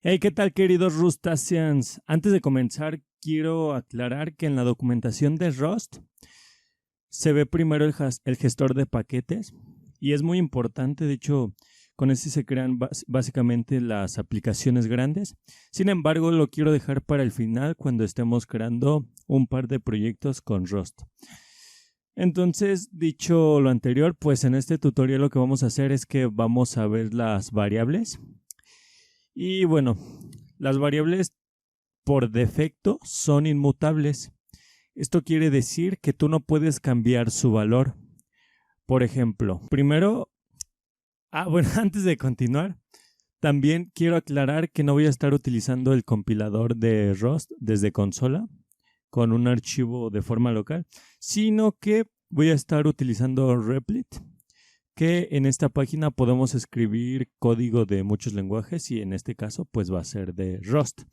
Hey, ¿qué tal, queridos Rustaceans? Antes de comenzar, quiero aclarar que en la documentación de Rust se ve primero el gestor de paquetes y es muy importante. De hecho, con ese se crean básicamente las aplicaciones grandes. Sin embargo, lo quiero dejar para el final cuando estemos creando un par de proyectos con Rust. Entonces, dicho lo anterior, pues en este tutorial lo que vamos a hacer es que vamos a ver las variables. Y bueno, las variables por defecto son inmutables. Esto quiere decir que tú no puedes cambiar su valor. Por ejemplo, primero, antes de continuar, también quiero aclarar que no voy a estar utilizando el compilador de Rust desde consola con un archivo de forma local, sino que voy a estar utilizando Replit, que en esta página podemos escribir código de muchos lenguajes y en este caso pues va a ser de Rust.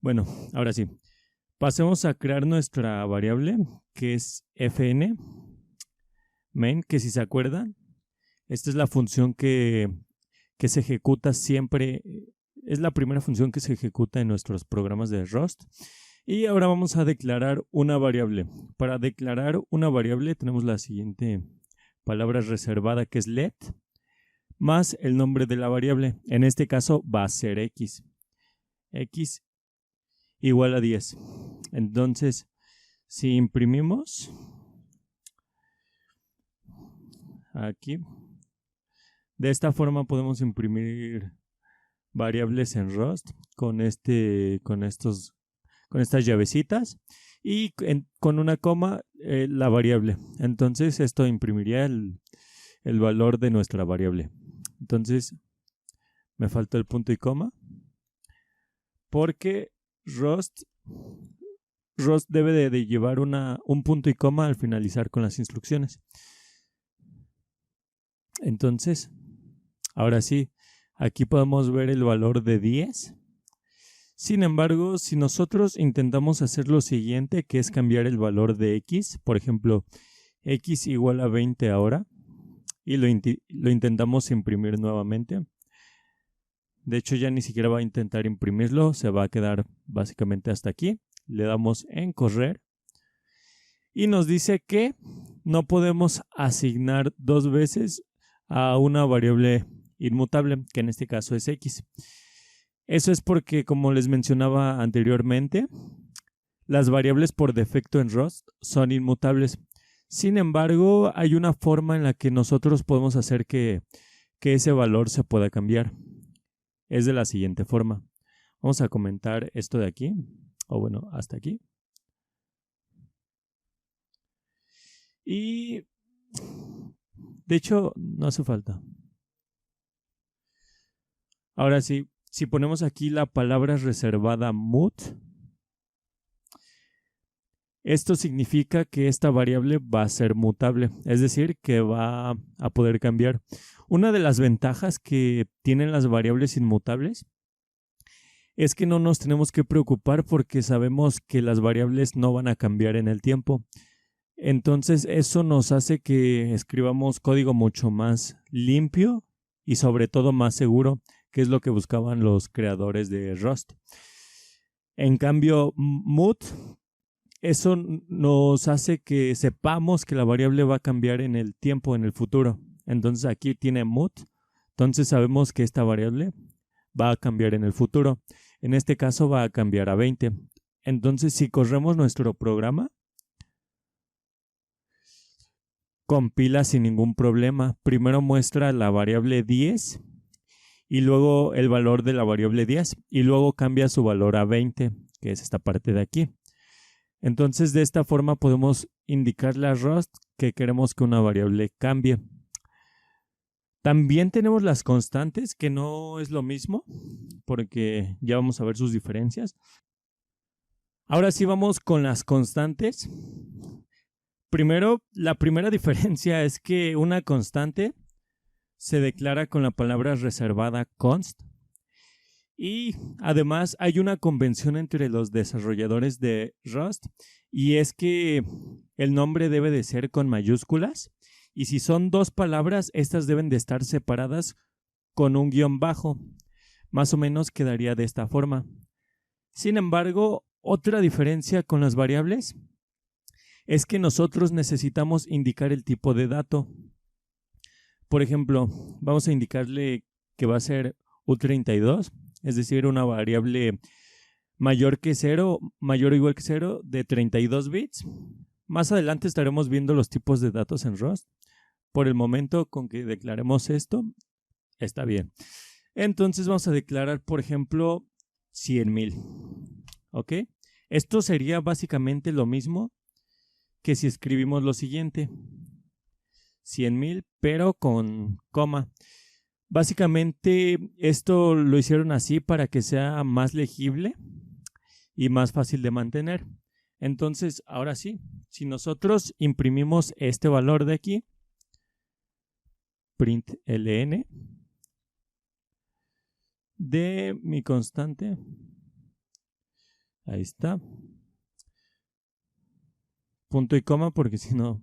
Bueno, ahora sí, pasemos a crear nuestra variable que es fn main, que si se acuerdan, esta es la función que se ejecuta siempre, es la primera función que se ejecuta en nuestros programas de Rust. Y ahora vamos a declarar una variable. Para declarar una variable tenemos la siguiente palabra reservada, que es let, más el nombre de la variable. En este caso va a ser x. X igual a 10. Entonces, si imprimimos aquí, de esta forma podemos imprimir variables en Rust con estas llavecitas y con una coma la variable. Entonces esto imprimiría el valor de nuestra variable. Entonces me falta el punto y coma porque Rust debe de llevar un punto y coma al finalizar con las instrucciones. Entonces, ahora sí, aquí podemos ver el valor de 10. Sin embargo, si nosotros intentamos hacer lo siguiente, que es cambiar el valor de x, por ejemplo, x igual a 20 ahora, y lo intentamos imprimir nuevamente, de hecho ya ni siquiera va a intentar imprimirlo, se va a quedar básicamente hasta aquí. Le damos en correr y nos dice que no podemos asignar dos veces a una variable inmutable, que en este caso es x. Eso es porque, como les mencionaba anteriormente, las variables por defecto en Rust son inmutables. Sin embargo, hay una forma en la que nosotros podemos hacer que ese valor se pueda cambiar. Es de la siguiente forma. Vamos a comentar esto de aquí, o bueno, hasta aquí. Y de hecho, no hace falta. Ahora sí, si ponemos aquí la palabra reservada mut, esto significa que esta variable va a ser mutable, es decir, que va a poder cambiar. Una de las ventajas que tienen las variables inmutables es que no nos tenemos que preocupar porque sabemos que las variables no van a cambiar en el tiempo. Entonces eso nos hace que escribamos código mucho más limpio y sobre todo más seguro, que es lo que buscaban los creadores de Rust. En cambio, mut, eso nos hace que sepamos que la variable va a cambiar en el tiempo, en el futuro. Entonces aquí tiene mut, entonces sabemos que esta variable va a cambiar en el futuro. En este caso va a cambiar a 20. Entonces si corremos nuestro programa, compila sin ningún problema. Primero muestra la variable 10 y luego el valor de la variable 10 y luego cambia su valor a 20, que es esta parte de aquí. Entonces de esta forma podemos indicarle a Rust que queremos que una variable cambie. También tenemos las constantes, que no es lo mismo, porque ya vamos a ver sus diferencias. Ahora sí vamos con las constantes. Primero, la primera diferencia es que una constante se declara con la palabra reservada const. Y además hay una convención entre los desarrolladores de Rust y es que el nombre debe de ser con mayúsculas y si son dos palabras, estas deben de estar separadas con un guión bajo. más o menos quedaría de esta forma. Sin embargo, otra diferencia con las variables es que nosotros necesitamos indicar el tipo de dato. Por ejemplo, vamos a indicarle que va a ser U32, es decir, una variable mayor que 0, mayor o igual que 0, de 32 bits. Más adelante estaremos viendo los tipos de datos en Rust. Por el momento, con que declaremos esto, está bien. Entonces vamos a declarar, por ejemplo, 100,000. ¿Ok? Esto sería básicamente lo mismo que si escribimos lo siguiente. 100,000, pero con coma. Básicamente esto lo hicieron así para que sea más legible y más fácil de mantener. Entonces, ahora sí, si nosotros imprimimos este valor de aquí, print ln de mi constante, ahí está, punto y coma, porque si no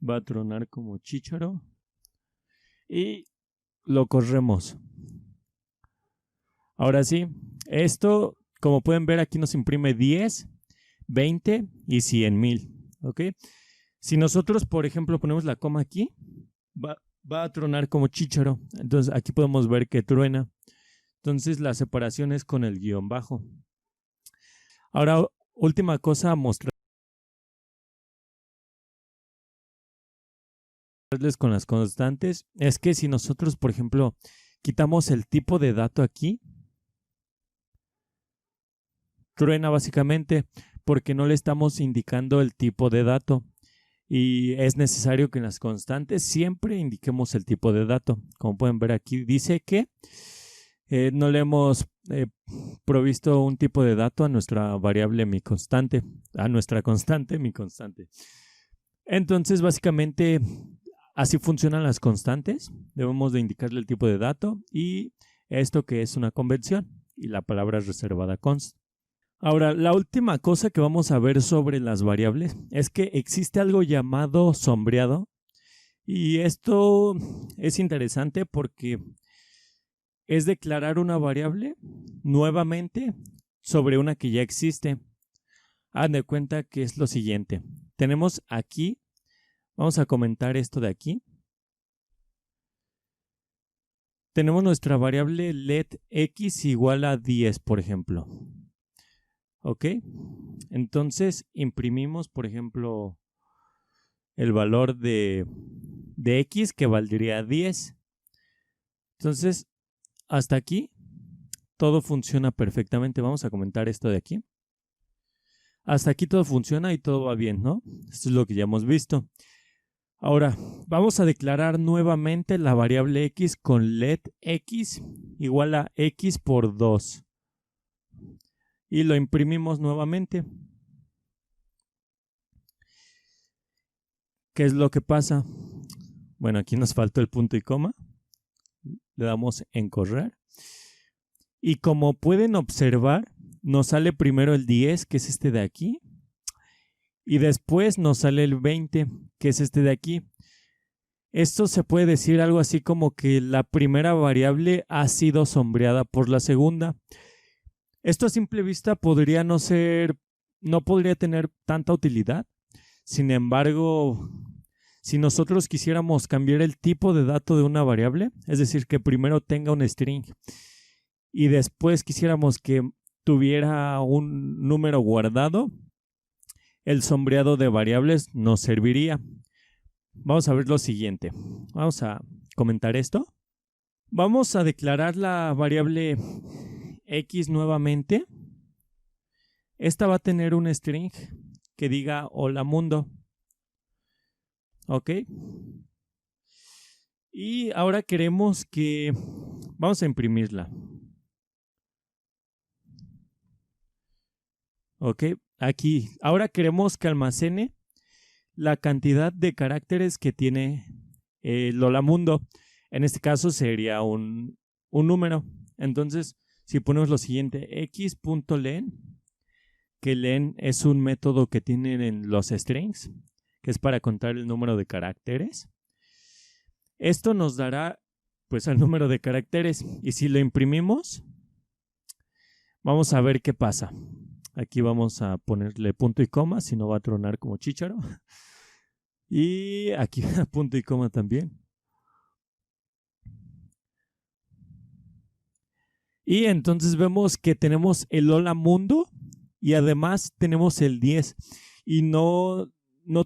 va a tronar como chícharo, y lo corremos. Ahora sí, esto, como pueden ver, aquí nos imprime 10, 20 y 100,000. ¿Ok? Si nosotros, por ejemplo, ponemos la coma aquí, va a tronar como chícharo. Entonces aquí podemos ver que truena. Entonces la separación es con el guión bajo. Ahora, última cosa a mostrarles con las constantes es que si nosotros, por ejemplo, quitamos el tipo de dato aquí, truena básicamente porque no le estamos indicando el tipo de dato. Y es necesario que en las constantes siempre indiquemos el tipo de dato. Como pueden ver aquí, dice que no le hemos provisto un tipo de dato a nuestra variable mi constante, a nuestra constante mi constante. Entonces, básicamente, así funcionan las constantes. Debemos de indicarle el tipo de dato y esto que es una convención y la palabra reservada const. Ahora, la última cosa que vamos a ver sobre las variables es que existe algo llamado sombreado y esto es interesante porque es declarar una variable nuevamente sobre una que ya existe. Hagan de cuenta que es lo siguiente. Tenemos aquí, vamos a comentar esto de aquí. Tenemos nuestra variable letx igual a 10, por ejemplo. ¿Ok? Entonces imprimimos, por ejemplo, el valor de x que valdría 10. Entonces, hasta aquí todo funciona perfectamente. Vamos a comentar esto de aquí. Hasta aquí todo funciona y todo va bien, ¿no? Esto es lo que ya hemos visto. Ahora, vamos a declarar nuevamente la variable x con letx igual a x por 2. Y lo imprimimos nuevamente. ¿Qué es lo que pasa? Bueno, aquí nos faltó el punto y coma. Le damos en correr. Y como pueden observar, nos sale primero el 10, que es este de aquí. Y después nos sale el 20, que es este de aquí. Esto se puede decir algo así como que la primera variable ha sido sombreada por la segunda. Esto a simple vista podría no podría tener tanta utilidad. Sin embargo, si nosotros quisiéramos cambiar el tipo de dato de una variable, es decir, que primero tenga un string y después quisiéramos que tuviera un número guardado, el sombreado de variables nos serviría. Vamos a ver lo siguiente. Vamos a comentar esto. Vamos a declarar la variable x nuevamente. Esta va a tener un string que diga hola mundo. ¿Ok? Y ahora queremos que... Vamos a imprimirla. ¿Ok? Aquí. Ahora queremos que almacene la cantidad de caracteres que tiene el hola mundo. En este caso sería un número. Entonces, si ponemos lo siguiente, x.len, que len es un método que tienen en los strings, que es para contar el número de caracteres. Esto nos dará pues el número de caracteres y si lo imprimimos, Vamos a ver qué pasa. Aquí vamos a ponerle punto y coma, si no va a tronar como chícharo. Y aquí punto y coma también. Y entonces vemos que tenemos el hola mundo y además tenemos el 10 y no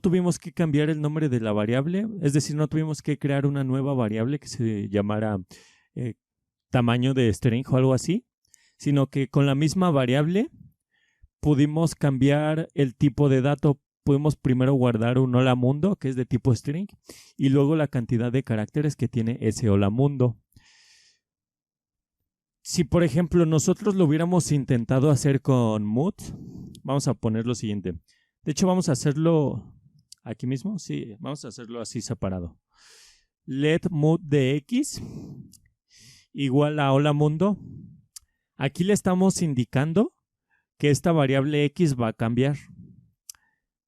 tuvimos que cambiar el nombre de la variable, es decir, no tuvimos que crear una nueva variable que se llamara tamaño de string o algo así, sino que con la misma variable pudimos cambiar el tipo de dato. Pudimos primero guardar un hola mundo que es de tipo string y luego la cantidad de caracteres que tiene ese hola mundo. Si, por ejemplo, nosotros lo hubiéramos intentado hacer con mood, vamos a poner lo siguiente. De hecho, vamos a hacerlo aquí mismo. Sí, vamos a hacerlo así separado. Let mood de x igual a hola mundo. Aquí le estamos indicando que esta variable x va a cambiar.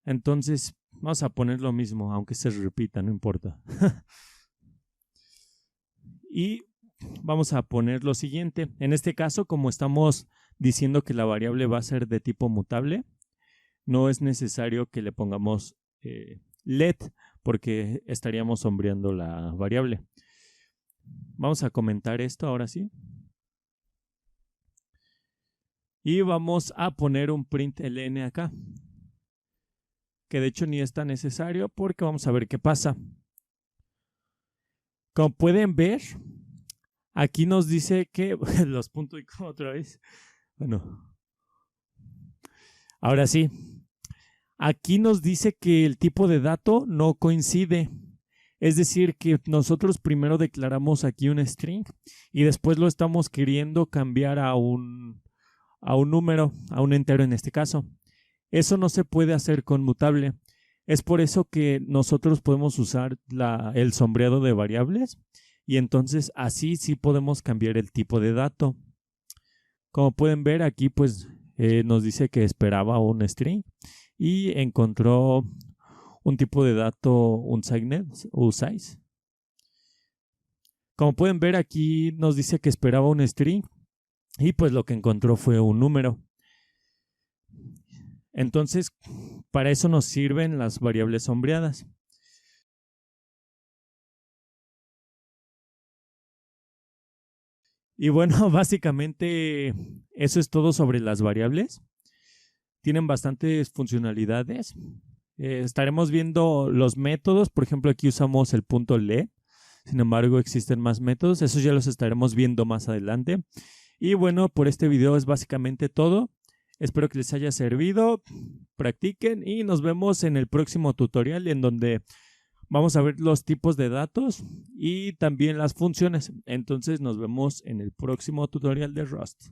Entonces, vamos a poner lo mismo, aunque se repita, no importa. Y vamos a poner lo siguiente. En este caso, como estamos diciendo que la variable va a ser de tipo mutable, no es necesario que le pongamos let, porque estaríamos sombreando la variable. Vamos a comentar esto ahora sí. Y vamos a poner un println acá, que de hecho ni es tan necesario porque vamos a ver qué pasa. Como pueden ver, aquí nos dice que los punto y coma otra vez. Bueno, ahora sí. Aquí nos dice que el tipo de dato no coincide. Es decir, que nosotros primero declaramos aquí un string y después lo estamos queriendo cambiar a un número, a un entero en este caso. Eso no se puede hacer con mutable. Es por eso que nosotros podemos usar el sombreado de variables y entonces así sí podemos cambiar el tipo de dato. Como pueden ver aquí pues nos dice que esperaba un string y encontró un tipo de dato unsize. Como pueden ver aquí nos dice que esperaba un string y pues lo que encontró fue un número. Entonces, para eso nos sirven las variables sombreadas. Y bueno, básicamente eso es todo sobre las variables. Tienen bastantes funcionalidades. Estaremos viendo los métodos. Por ejemplo, aquí usamos el punto .le. Sin embargo, existen más métodos. Esos ya los estaremos viendo más adelante. Y bueno, por este video es básicamente todo. Espero que les haya servido. Practiquen y nos vemos en el próximo tutorial en donde vamos a ver los tipos de datos y también las funciones. Entonces nos vemos en el próximo tutorial de Rust.